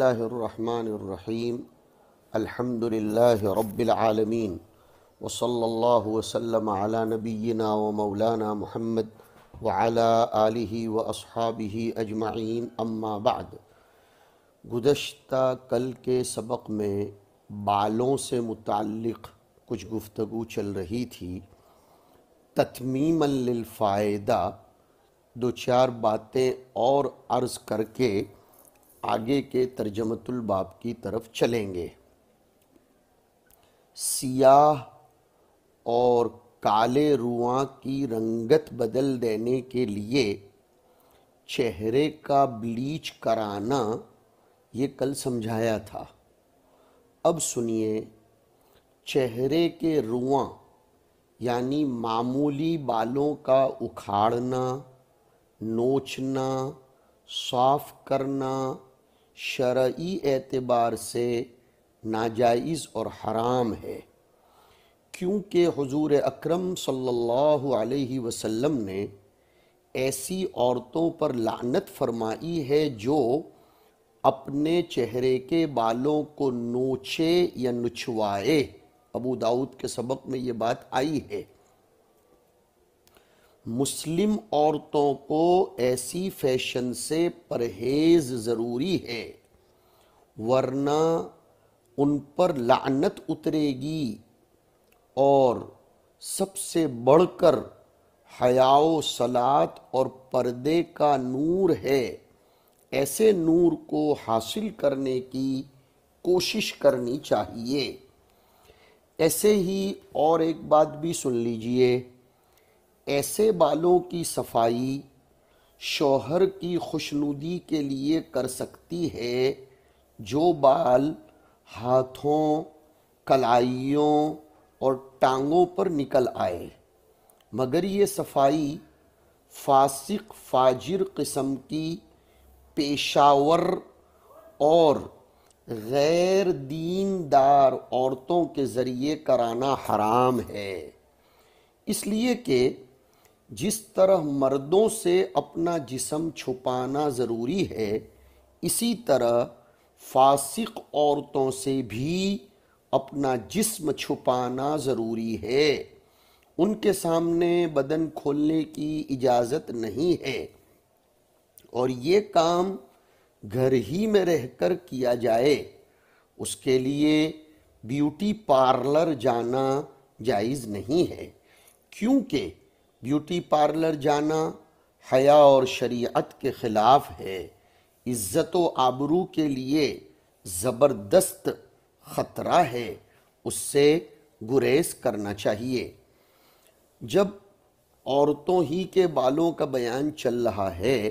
اللہ الرحمن الرحیم الحمد للہ رب العالمین وصلی اللہ وسلم علی نبینا و مولانا محمد وعلی آلہ و اصحابہ اجمعین اما بعد۔ گزشتہ کل کے سبق میں بالوں سے متعلق کچھ گفتگو چل رہی تھی۔ تتمیما للفائدہ دو چار باتیں اور عرض کر کے آگے کے ترجمۃ الباب کی طرف چلیں گے۔ سیاہ اور کالے رواں کی رنگت بدل دینے کے لیے چہرے کا بلیچ کرانا یہ کل سمجھایا تھا۔ اب سنیے، چہرے کے رواں یعنی معمولی بالوں کا اکھاڑنا، نوچنا، صاف کرنا شرعی اعتبار سے ناجائز اور حرام ہے، کیونکہ حضور اکرم صلی اللہ علیہ وسلم نے ایسی عورتوں پر لعنت فرمائی ہے جو اپنے چہرے کے بالوں کو نوچے یا نچوائے۔ ابو داؤد کے سبق میں یہ بات آئی ہے۔ مسلم عورتوں کو ایسی فیشن سے پرہیز ضروری ہے، ورنہ ان پر لعنت اترے گی۔ اور سب سے بڑھ کر حیا و صلاۃ اور پردے کا نور ہے، ایسے نور کو حاصل کرنے کی کوشش کرنی چاہیے۔ ایسے ہی اور ایک بات بھی سن لیجئے، ایسے بالوں کی صفائی شوہر کی خوشنودی کے لیے کر سکتی ہے جو بال ہاتھوں، کلائیوں اور ٹانگوں پر نکل آئے، مگر یہ صفائی فاسق فاجر قسم کی پیشاور اور غیر دیندار عورتوں کے ذریعے کرانا حرام ہے۔ اس لیے کہ جس طرح مردوں سے اپنا جسم چھپانا ضروری ہے، اسی طرح فاسق عورتوں سے بھی اپنا جسم چھپانا ضروری ہے۔ ان کے سامنے بدن کھولنے کی اجازت نہیں ہے، اور یہ کام گھر ہی میں رہ کر کیا جائے۔ اس کے لیے بیوٹی پارلر جانا جائز نہیں ہے، کیونکہ بیوٹی پارلر جانا حیا اور شریعت کے خلاف ہے، عزت و آبرو کے لیے زبردست خطرہ ہے، اس سے گریز کرنا چاہیے۔ جب عورتوں ہی کے بالوں کا بیان چل رہا ہے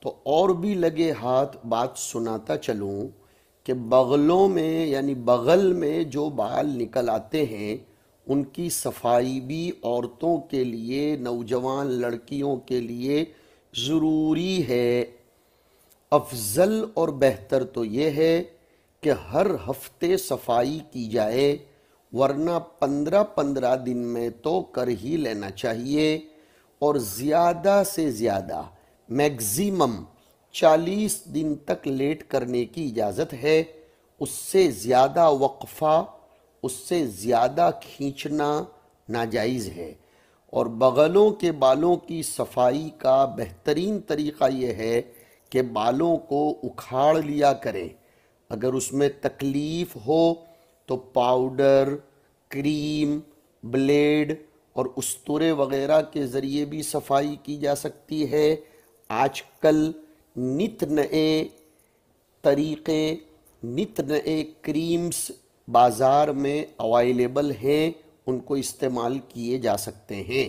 تو اور بھی لگے ہاتھ بات سناتا چلوں کہ بغلوں میں یعنی بغل میں جو بال نکل آتے ہیں ان کی صفائی بھی عورتوں کے لیے، نوجوان لڑکیوں کے لیے ضروری ہے۔ افضل اور بہتر تو یہ ہے کہ ہر ہفتے صفائی کی جائے، ورنہ 15 دن میں تو کر ہی لینا چاہیے، اور زیادہ سے زیادہ میگزیمم 40 دن تک لیٹ کرنے کی اجازت ہے۔ اس سے زیادہ وقفہ، اس سے زیادہ کھینچنا ناجائز ہے۔ اور بغلوں کے بالوں کی صفائی کا بہترین طریقہ یہ ہے کہ بالوں کو اکھاڑ لیا کریں۔ اگر اس میں تکلیف ہو تو پاؤڈر، کریم، بلیڈ اور استورے وغیرہ کے ذریعے بھی صفائی کی جا سکتی ہے۔ آج کل نت نئے طریقے، نت نئے کریمز بازار میں اویلیبل ہیں، ان کو استعمال کیے جا سکتے ہیں۔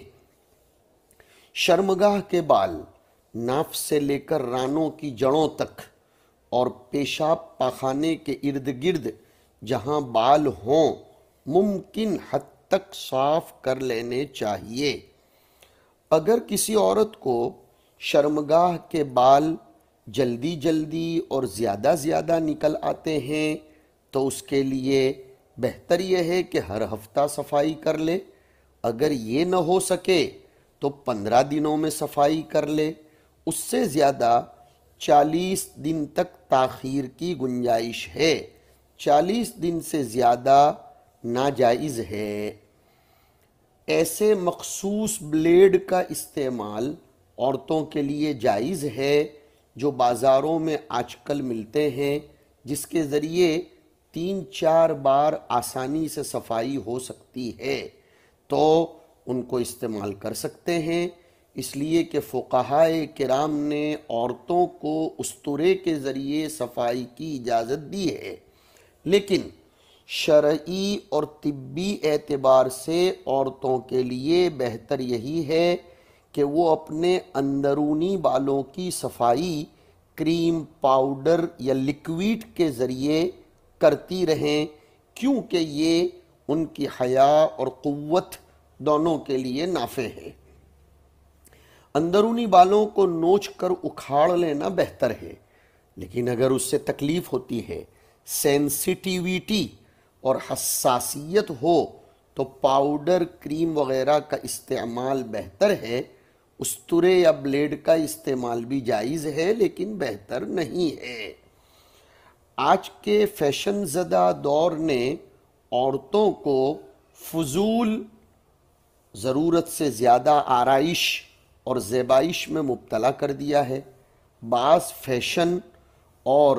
شرمگاہ کے بال ناف سے لے کر رانوں کی جڑوں تک اور پیشاب پاخانے کے ارد گرد جہاں بال ہوں ممکن حد تک صاف کر لینے چاہیے۔ اگر کسی عورت کو شرمگاہ کے بال جلدی جلدی اور زیادہ زیادہ نکل آتے ہیں تو اس کے لیے بہتر یہ ہے کہ ہر ہفتہ صفائی کر لے۔ اگر یہ نہ ہو سکے تو 15 دنوں میں صفائی کر لے۔ اس سے زیادہ 40 دن تک تاخیر کی گنجائش ہے، 40 دن سے زیادہ ناجائز ہے۔ ایسے مخصوص بلیڈ کا استعمال عورتوں کے لیے جائز ہے جو بازاروں میں آج کل ملتے ہیں، جس کے ذریعے 3-4 بار آسانی سے صفائی ہو سکتی ہے، تو ان کو استعمال کر سکتے ہیں، اس لیے کہ فقہائے کرام نے عورتوں کو استورے کے ذریعے صفائی کی اجازت دی ہے، لیکن شرعی اور طبی اعتبار سے عورتوں کے لیے بہتر یہی ہے کہ وہ اپنے اندرونی بالوں کی صفائی کریم، پاؤڈر یا لیکویڈ کے ذریعے کرتی رہیں، کیونکہ یہ ان کی حیا اور قوت دونوں کے لیے نافع ہے۔ اندرونی بالوں کو نوچ کر اکھاڑ لینا بہتر ہے، لیکن اگر اس سے تکلیف ہوتی ہے، سینسیٹیویٹی اور حساسیت ہو تو پاؤڈر، کریم وغیرہ کا استعمال بہتر ہے۔ استورے یا بلیڈ کا استعمال بھی جائز ہے لیکن بہتر نہیں ہے۔ آج کے فیشن زدہ دور نے عورتوں کو فضول ضرورت سے زیادہ آرائش اور زیبائش میں مبتلا کر دیا ہے۔ بعض فیشن اور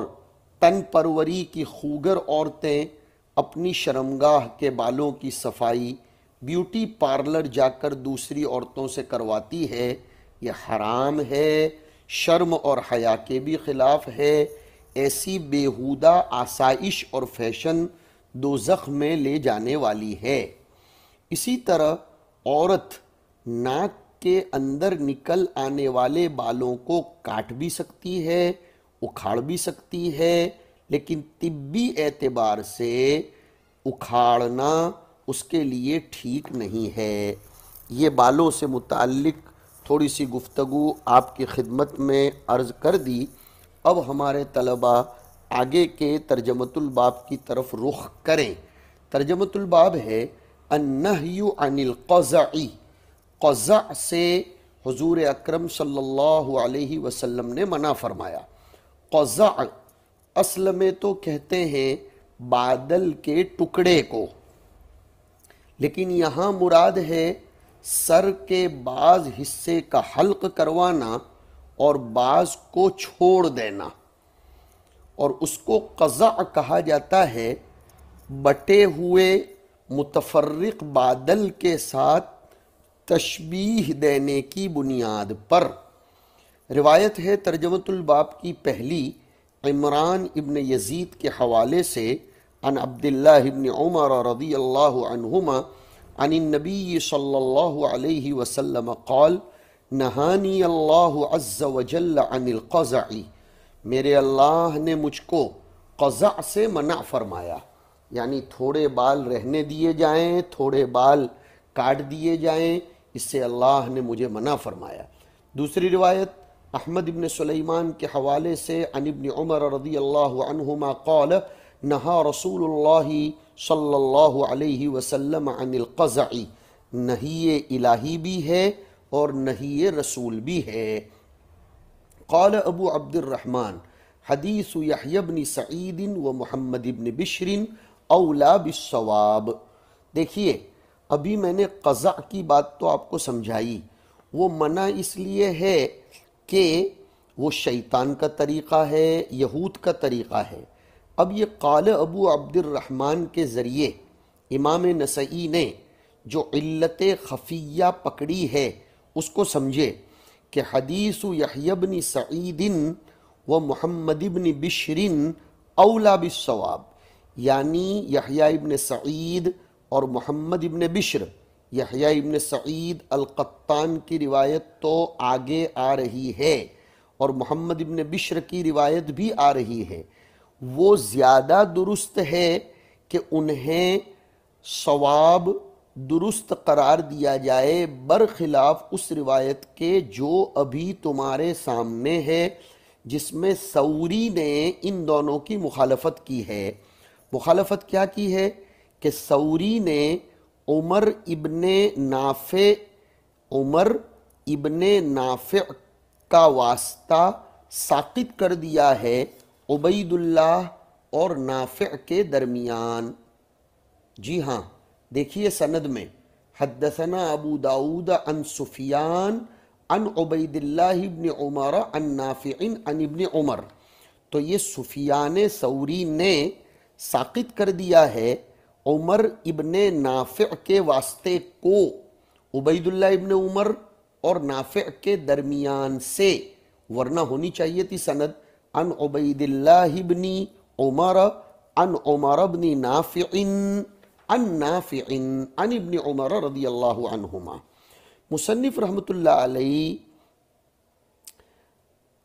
تن پروری کی خوگر عورتیں اپنی شرمگاہ کے بالوں کی صفائی بیوٹی پارلر جا کر دوسری عورتوں سے کرواتی ہے۔ یہ حرام ہے، شرم اور حیا کے بھی خلاف ہے۔ ایسی بیہودہ آسائش اور فیشن دوزخ میں لے جانے والی ہے۔ اسی طرح عورت ناک کے اندر نکل آنے والے بالوں کو کاٹ بھی سکتی ہے، اکھاڑ بھی سکتی ہے، لیکن طبی اعتبار سے اکھاڑنا اس کے لیے ٹھیک نہیں ہے۔ یہ بالوں سے متعلق تھوڑی سی گفتگو آپ کی خدمت میں عرض کر دی۔ اب ہمارے طلباء آگے کے ترجمۃ الباب کی طرف رخ کریں۔ ترجمۃ الباب ہے النہی عن القزع۔ قزع سے حضور اکرم صلی اللہ علیہ وسلم نے منع فرمایا۔ قزع اصل میں تو کہتے ہیں بادل کے ٹکڑے کو، لیکن یہاں مراد ہے سر کے بعض حصے کا حلق کروانا اور بعض کو چھوڑ دینا، اور اس کو قزع کہا جاتا ہے بٹے ہوئے متفرق بادل کے ساتھ تشبیہ دینے کی بنیاد پر۔ روایت ہے ترجمۃ الباب کی پہلی عمران ابن یزید کے حوالے سے عن عبداللہ ابن عمر رضی اللہ عنہما عن النبی صلی اللہ علیہ وسلم قال نہانی اللہ عز وجل عن القزع، میرے اللہ نے مجھ کو قزع سے منع فرمایا، یعنی تھوڑے بال رہنے دیے جائیں، تھوڑے بال کاٹ دیے جائیں، اس سے اللہ نے مجھے منع فرمایا۔ دوسری روایت احمد ابن سلیمان کے حوالے سے عن ابن عمر رضی اللہ عنہما قال نہا رسول اللہ صلی اللہ علیہ وسلم عن القزع، نہی الہی بھی ہے اور نہی رسول بھی ہے۔ قال ابو عبد الرحمن حدیث یحیی بن سعید و محمد بن بشر اولا بالصواب۔ دیکھیے ابھی میں نے قزع کی بات تو آپ کو سمجھائی، وہ منع اس لیے ہے کہ وہ شیطان کا طریقہ ہے، یہود کا طریقہ ہے۔ اب یہ قال ابو عبد الرحمن کے ذریعے امام نسائی نے جو علت خفیہ پکڑی ہے اس کو سمجھے کہ حدیث یحیی بن سعید و محمد بن بشر اولا بالصواب، یعنی یحییٰ ابن سعید اور محمد ابن بشر، یحییٰ ابن سعید القطان کی روایت تو آگے آ رہی ہے اور محمد ابن بشر کی روایت بھی آ رہی ہے، وہ زیادہ درست ہے کہ انہیں صواب درست قرار دیا جائے برخلاف اس روایت کے جو ابھی تمہارے سامنے ہے، جس میں ثوری نے ان دونوں کی مخالفت کی ہے۔ مخالفت کیا کی ہے کہ ثوری نے عمر ابن نافع کا واسطہ ساقط کر دیا ہے عبید اللہ اور نافع کے درمیان۔ جی ہاں، دیکھیے سند میں حدثنا ابو داود عن سفیان عن عبید اللہ ابن عمر عن نافع عن ابن عمر، تو یہ سفیان ثوری نے ساقط کر دیا ہے عمر ابن نافع کے واسطے کو عبید اللہ ابن عمر اور نافع کے درمیان سے، ورنہ ہونی چاہیے تھی سند عن عبید اللہ ابن عمر عن عمر ابن نافع عن نافع عن ابن عمر رضی اللہ عنہما۔ مصنف رحمۃ اللہ علیہ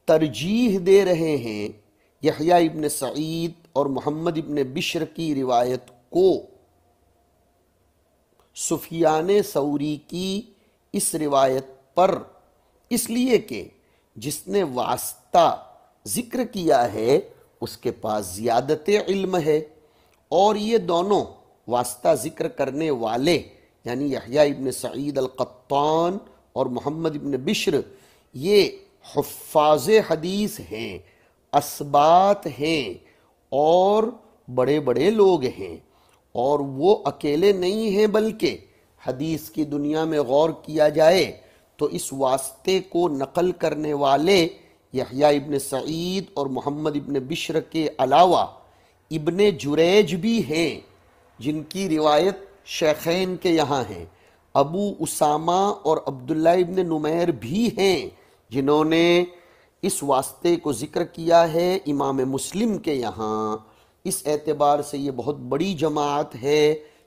ترجیح دے رہے ہیں یحییٰ ابن سعید اور محمد ابن بشر کی روایت کو سفیان ثوری کی اس روایت پر، اس لیے کہ جس نے واسطہ ذکر کیا ہے اس کے پاس زیادت علم ہے، اور یہ دونوں واسطہ ذکر کرنے والے یعنی یحییٰ ابن سعید القطان اور محمد ابن بشر یہ حفاظ حدیث ہیں، اثبات ہیں اور بڑے بڑے لوگ ہیں، اور وہ اکیلے نہیں ہیں بلکہ حدیث کی دنیا میں غور کیا جائے تو اس واسطے کو نقل کرنے والے یحییٰ ابن سعید اور محمد ابن بشر کے علاوہ ابن جریج بھی ہیں جن کی روایت شیخین کے یہاں ہیں، ابو اسامہ اور عبداللہ ابن نمیر بھی ہیں جنہوں نے اس واسطے کو ذکر کیا ہے امام مسلم کے یہاں۔ اس اعتبار سے یہ بہت بڑی جماعت ہے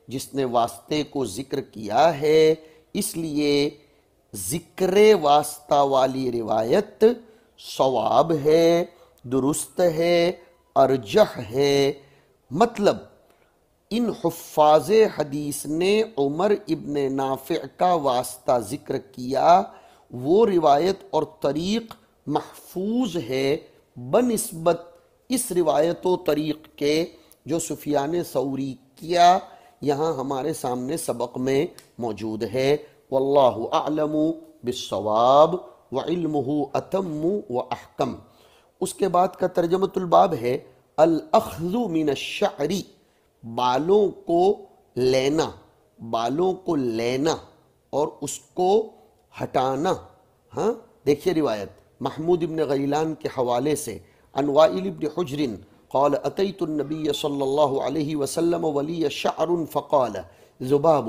جس نے واسطے کو ذکر کیا ہے، اس لیے ذکر واسطہ والی روایت صواب ہے، درست ہے، ارجح ہے۔ مطلب ان حفاظ حدیث نے عمر ابن نافع کا واسطہ ذکر کیا، وہ روایت اور طریق محفوظ ہے بنسبت اس روایت و طریق کے جو سفیان ثوری کیا یہاں ہمارے سامنے سبق میں موجود ہے۔ واللہ اعلم بالصواب وعلمہ اتم واحکم۔ اس کے بعد کا ترجمۃ الباب ہے الاخذ من الشعر، بالوں کو لینا، بالوں کو لینا اور اس کو ہٹانا۔ ہاں دیکھیے روایت محمود ابن غیلان کے حوالے سے عن وائل ابن حجر قال اتیت النبی صلی اللہ علیہ وسلم ولی شعر فقال ذباب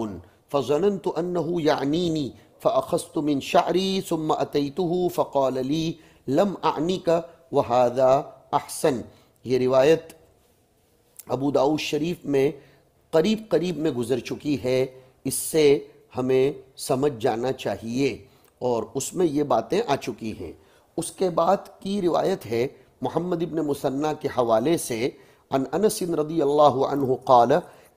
فظننت انه یعنینی فاخذت من شعری ثم اتیته فقال لی لم اعنیک وهذا احسن۔ یہ روایت ابو داؤد شریف میں قریب میں گزر چکی ہے، اس سے ہمیں سمجھ جانا چاہیے اور اس میں یہ باتیں آ چکی ہیں۔ اس کے بعد کی روایت ہے محمد ابن مثنى کے حوالے سے عن انس رضی اللہ عنہ قال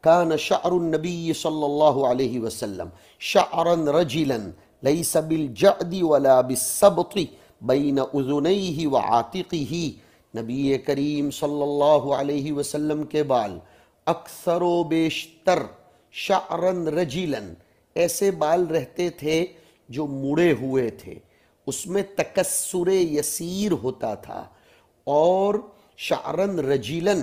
كان شعر النبی صلی اللہ علیہ وسلم شعرا رجلا ليس بالجعد ولا بالسبط بین اذنیہ وعاتقہ، نبی کریم صلی اللہ علیہ وسلم کے بال اکثر و بیشتر شعرا رجلا ایسے بال رہتے تھے جو مڑے ہوئے تھے، اس میں تکسر یسیر ہوتا تھا، اور شعرن رجیلن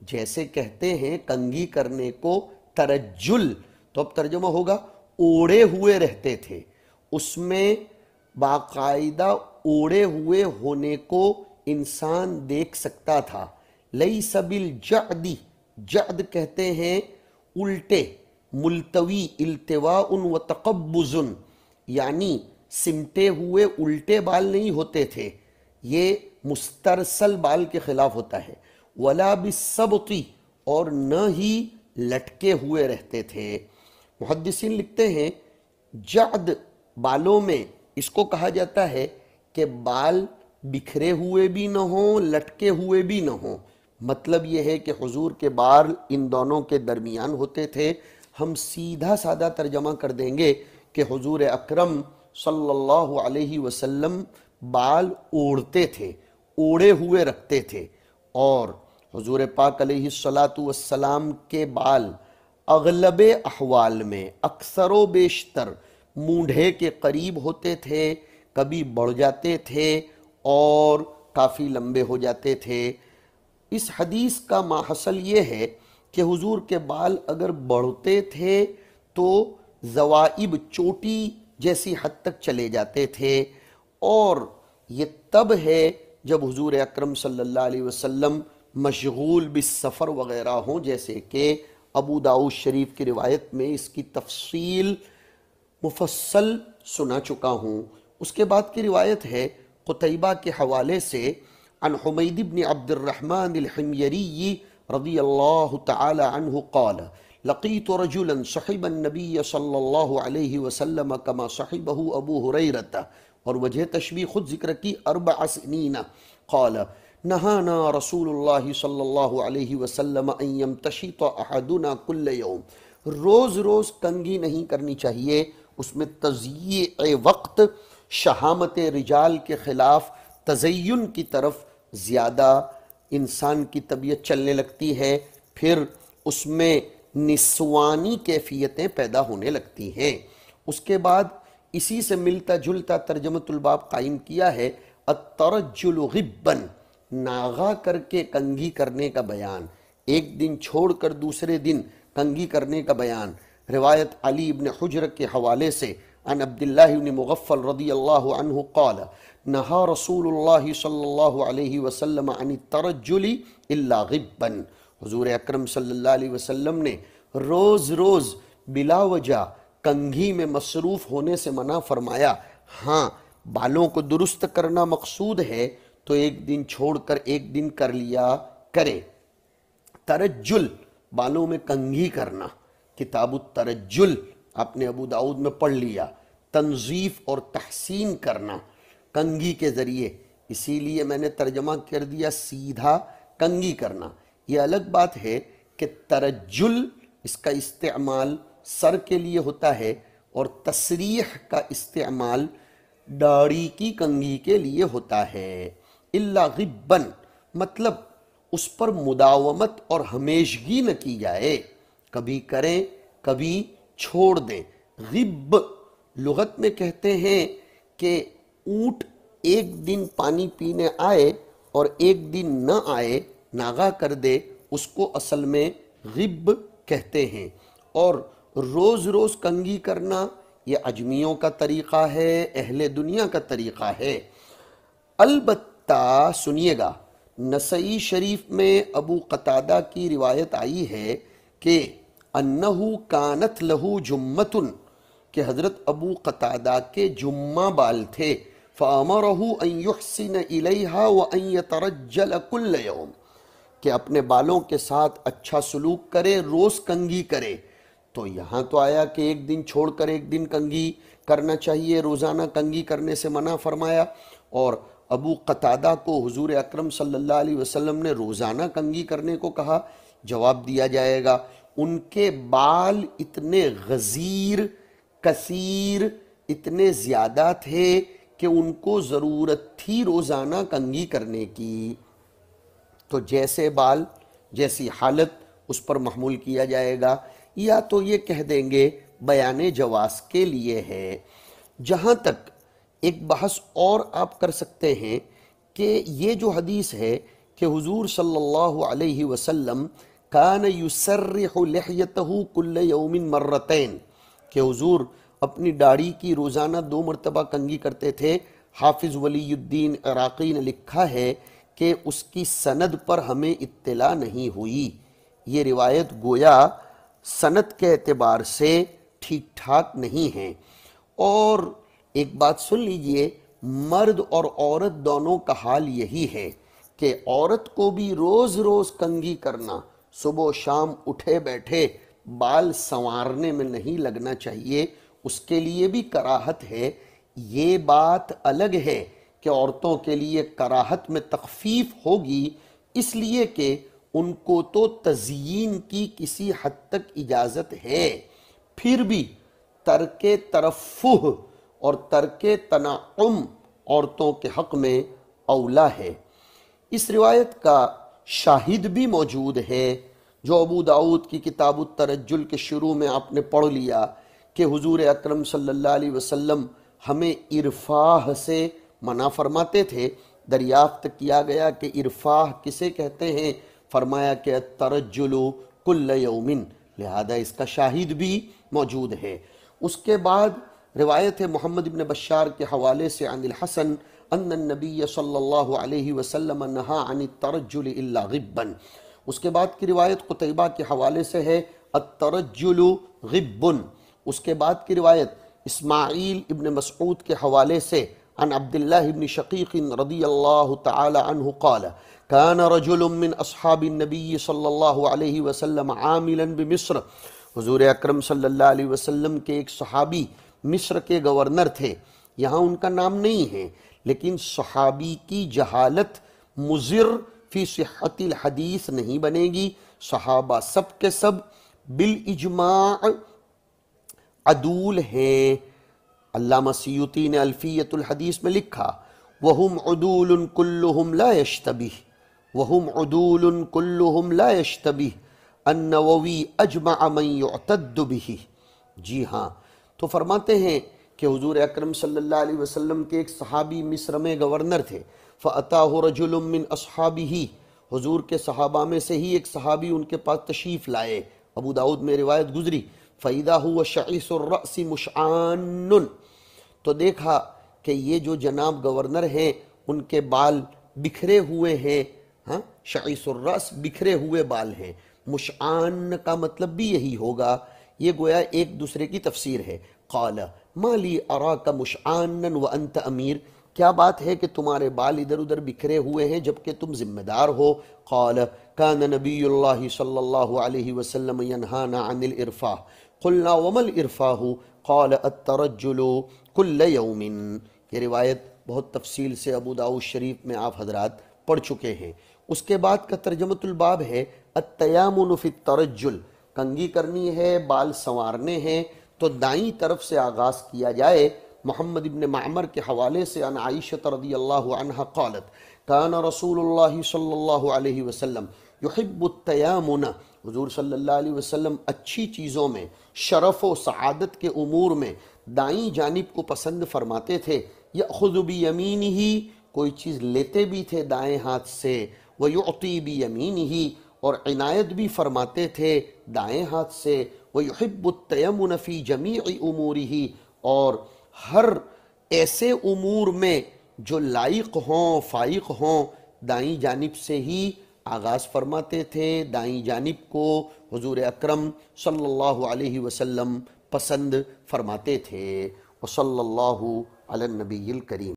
جیسے کہتے ہیں کنگھی کرنے کو ترجل، تو اب ترجمہ ہوگا اوڑے ہوئے رہتے تھے، اس میں باقاعدہ اوڑے ہوئے ہونے کو انسان دیکھ سکتا تھا۔ لیس بالجعد، جعد کہتے ہیں الٹے، ملتوی التواء و تقبض، یعنی سمٹے ہوئے الٹے بال نہیں ہوتے تھے، یہ مسترسل بال کے خلاف ہوتا ہے۔ ولا بالسبط، اور نہ ہی لٹکے ہوئے رہتے تھے۔ محدثین لکھتے ہیں جعد بالوں میں اس کو کہا جاتا ہے کہ بال بکھرے ہوئے بھی نہ ہوں، لٹکے ہوئے بھی نہ ہوں، مطلب یہ ہے کہ حضور کے بال ان دونوں کے درمیان ہوتے تھے۔ ہم سیدھا سادہ ترجمہ کر دیں گے کہ حضور اکرم صلی اللہ علیہ وسلم بال اوڑھتے تھے، اوڑے ہوئے رکھتے تھے، اور حضور پاک علیہ السلام کے بال اغلب احوال میں اکثر و بیشتر مونڈھے کے قریب ہوتے تھے، کبھی بڑھ جاتے تھے اور کافی لمبے ہو جاتے تھے۔ اس حدیث کا ماحصل یہ ہے کہ حضور کے بال اگر بڑھتے تھے تو زوائب چوٹی جیسی حد تک چلے جاتے تھے، اور یہ تب ہے جب حضور اکرم صلی اللہ علیہ وسلم مشغول بالسفر وغیرہ ہوں، جیسے کہ ابو داؤد شریف کی روایت میں اس کی تفصیل مفصل سنا چکا ہوں۔ اس کے بعد کی روایت ہے قتیبہ کے حوالے سے، عن حمید بن عبد الرحمن الحميري رضی اللہ تعالی عنہ قال لقيت رجلا صحب النبي صلی اللہ علیہ وسلم كما صحبه ابو ہریرہ، اور وجہ تشبیہ خود ذکر کی 4 سنین، قال نہانا رسول اللہ صلی اللہ علیہ وسلم ان يمتشط احدنا كل يوم، روز روز کنگھی نہیں کرنی چاہیے، اس میں تضییع وقت، شہامت رجال کے خلاف تزین کی طرف زیادہ انسان کی طبیعت چلنے لگتی ہے، پھر اس میں نسوانی کیفیتیں پیدا ہونے لگتی ہیں۔ اس کے بعد اسی سے ملتا جلتا ترجمۃ الباب قائم کیا ہے، الترجل غبا، ناغا کر کے کنگھی کرنے کا بیان، ایک دن چھوڑ کر دوسرے دن کنگھی کرنے کا بیان۔ روایت علی ابن حجر کے حوالے سے عن عبداللہ بن مغفل رضی اللہ عنہ قال نہا رسول اللہ صلی اللہ علیہ وسلم عن الترجل الا غبا، حضور اکرم صلی اللہ علیہ وسلم نے روز روز بلا وجہ کنگھی میں مصروف ہونے سے منع فرمایا، ہاں بالوں کو درست کرنا مقصود ہے تو ایک دن چھوڑ کر ایک دن کر لیا کرے۔ ترجل، بالوں میں کنگھی کرنا، کتاب الترجل آپ نے ابو داؤد میں پڑھ لیا، تنظیف اور تحسین کرنا کنگھی کے ذریعے، اسی لیے میں نے ترجمہ کر دیا سیدھا کنگھی کرنا۔ یہ الگ بات ہے کہ ترجل اس کا استعمال سر کے لیے ہوتا ہے اور تسریح کا استعمال داڑھی کی کنگھی کے لیے ہوتا ہے۔ الا غبن مطلب اس پر مداومت اور ہمیشگی نہ کی جائے، کبھی کریں کبھی چھوڑ دیں۔ غب لغت میں کہتے ہیں کہ اونٹ ایک دن پانی پینے آئے اور ایک دن نہ آئے، ناغا کر دے، اس کو اصل میں غب کہتے ہیں۔ اور روز روز کنگھی کرنا یہ عجمیوں کا طریقہ ہے، اہل دنیا کا طریقہ ہے۔ البتہ سنیے گا، نسائی شریف میں ابو قتادہ کی روایت آئی ہے کہ انہو کانت لہو جمتن، کہ حضرت ابو قتادہ کے جمہ بال تھے، فَأَمَرَهُ أَن يُحْسِنَ إِلَيْهَا وَأَن يَتَرَجَّلَ كُلَّ يَوْمٍ، کہ اپنے بالوں کے ساتھ اچھا سلوک کرے، روز کنگھی کرے۔ تو یہاں تو آیا کہ ایک دن چھوڑ کر ایک دن کنگھی کرنا چاہیے، روزانہ کنگھی کرنے سے منع فرمایا، اور ابو قتادہ کو حضور اکرم صلی اللہ علیہ وسلم نے روزانہ کنگھی کرنے کو کہا۔ جواب دیا جائے گا ان کے بال اتنے غزیر، کثیر، اتنے زیادہ تھے کہ ان کو ضرورت تھی روزانہ کنگھی کرنے کی، تو جیسے بال جیسی حالت اس پر محمول کیا جائے گا، یا تو یہ کہہ دیں گے بیان جواز کے لیے ہے۔ جہاں تک ایک بحث اور آپ کر سکتے ہیں کہ یہ جو حدیث ہے کہ حضور صلی اللہ علیہ وسلم کان یسرح لحیتہ کل یوم مرتین، کہ حضور اپنی داڑھی کی روزانہ 2 مرتبہ کنگھی کرتے تھے۔ حافظ ولی الدین عراقی نے لکھا ہے کہ اس کی سند پر ہمیں اطلاع نہیں ہوئی، یہ روایت گویا سند کے اعتبار سے ٹھیک ٹھاک نہیں ہے۔ اور ایک بات سن لیجئے، مرد اور عورت دونوں کا حال یہی ہے کہ عورت کو بھی روز روز کنگھی کرنا، صبح و شام اٹھے بیٹھے بال سنوارنے میں نہیں لگنا چاہیے، اس کے لیے بھی کراہت ہے۔ یہ بات الگ ہے کہ عورتوں کے لیے کراہت میں تخفیف ہوگی، اس لیے کہ ان کو تو تزیین کی کسی حد تک اجازت ہے، پھر بھی ترک ترفہ اور ترک تنعم عورتوں کے حق میں اولا ہے۔ اس روایت کا شاہد بھی موجود ہے جو ابو داؤد کی کتاب الترجل کے شروع میں آپ نے پڑھ لیا کہ حضور اکرم صلی اللہ علیہ وسلم ہمیں ارفاہ سے منع فرماتے تھے، دریافت کیا گیا کہ ارفاہ کسے کہتے ہیں؟ فرمایا کہ الترجل کل یوم، لہذا اس کا شاہد بھی موجود ہے۔ اس کے بعد روایت ہے محمد بن بشار کے حوالے سے عن الحسن ان النبی صلی اللہ علیہ وسلم نہا عن الترجل الا غبا۔ اس کے بعد کی روایت قتیبہ کے حوالے سے ہے الترجل غب۔ اس کے بعد کی روایت اسماعیل ابن مسعود کے حوالے سے عن عبداللہ ابن شقیق رضی اللہ تعالی عنہ قال كان رجل من اصحاب النبی صلی اللہ علیہ وسلم عاملا بمصر، حضور اکرم صلی اللہ علیہ وسلم کے ایک صحابی مصر کے گورنر تھے۔ یہاں ان کا نام نہیں ہے، لیکن صحابی کی جہالت مضر فی صحت الحدیث نہیں بنے گی۔ صحابہ سب کے سب بالاجماع عدول ہیں۔ علامہ سیوطی نے الفیۃ الحدیث میں لکھا وَهُمْ عُدُولٌ كُلُّهُمْ لَا يَشْتَبِهُ وَهُمْ عُدُولٌ كُلُّهُمْ لَا يَشْتَبِهُ النووی اجمع من يعتد به۔ جی ہاں، تو فرماتے ہیں کہ حضور اکرم صلی اللہ علیہ وسلم کے ایک صحابی مصر میں گورنر تھے۔ فَأَتَاهُ رَجُلٌ مِّنْ أَصْحَابِهِ، حضور کے صحابہ میں سے ہی ایک صحابی ان کے پاس تشریف لائے۔ ابو داؤد میں روایت گزری فَإِذَا هُوَ شَعِيثُ الرَّأْسِ مُشْعَانٌ، تو دیکھا کہ یہ جو جناب گورنر ہیں ان کے بال بکھرے ہوئے ہیں، ہاں، شعیث الرأس بکھرے ہوئے بال ہیں۔ مشعان کا مطلب بھی یہی ہوگا، یہ گویا ایک دوسرے کی تفسیر ہے۔ قال ما لی اراک مشعانا وانت امیر، کیا بات ہے کہ تمہارے بال ادھر ادھر بکھرے ہوئے ہیں جبکہ تم ذمہ دار ہو؟ قال کان نبی اللہ صلی اللہ علیہ وسلم ینہانا عن الارفاہ، قلنا وما الارفاہ؟ قال الترجل کل یوم۔ یہ روایت بہت تفصیل سے ابو داؤد شریف میں آپ حضرات پڑھ چکے ہیں۔ اس کے بعد کا ترجمۃ الباب ہے التیامن فی الترجل، کنگھی کرنی ہے، بال سنوارنے ہیں تو دائیں طرف سے آغاز کیا جائے۔ محمد ابن معمر کے حوالے سے عن عائشہ رضی اللہ عنہ قالت کان رسول اللہ صلی اللہ علیہ وسلم یحب التیامن، حضور صلی اللہ علیہ وسلم اچھی چیزوں میں، شرف و سعادت کے امور میں دائیں جانب کو پسند فرماتے تھے۔ یأخذ بیمینہ، کوئی چیز لیتے بھی تھے دائیں ہاتھ سے، ویعطی بیمینہ، اور عنایت بھی فرماتے تھے دائیں ہاتھ سے۔ ویحب التیمن فی جمیع امورہ، اور ہر ایسے امور میں جو لائق ہوں، فائق ہوں، دائیں جانب سے ہی آغاز فرماتے تھے۔ دائیں جانب کو حضور اکرم صلی اللہ علیہ وسلم پسند فرماتے تھے۔ وصلی اللہ علی النبی الکریم۔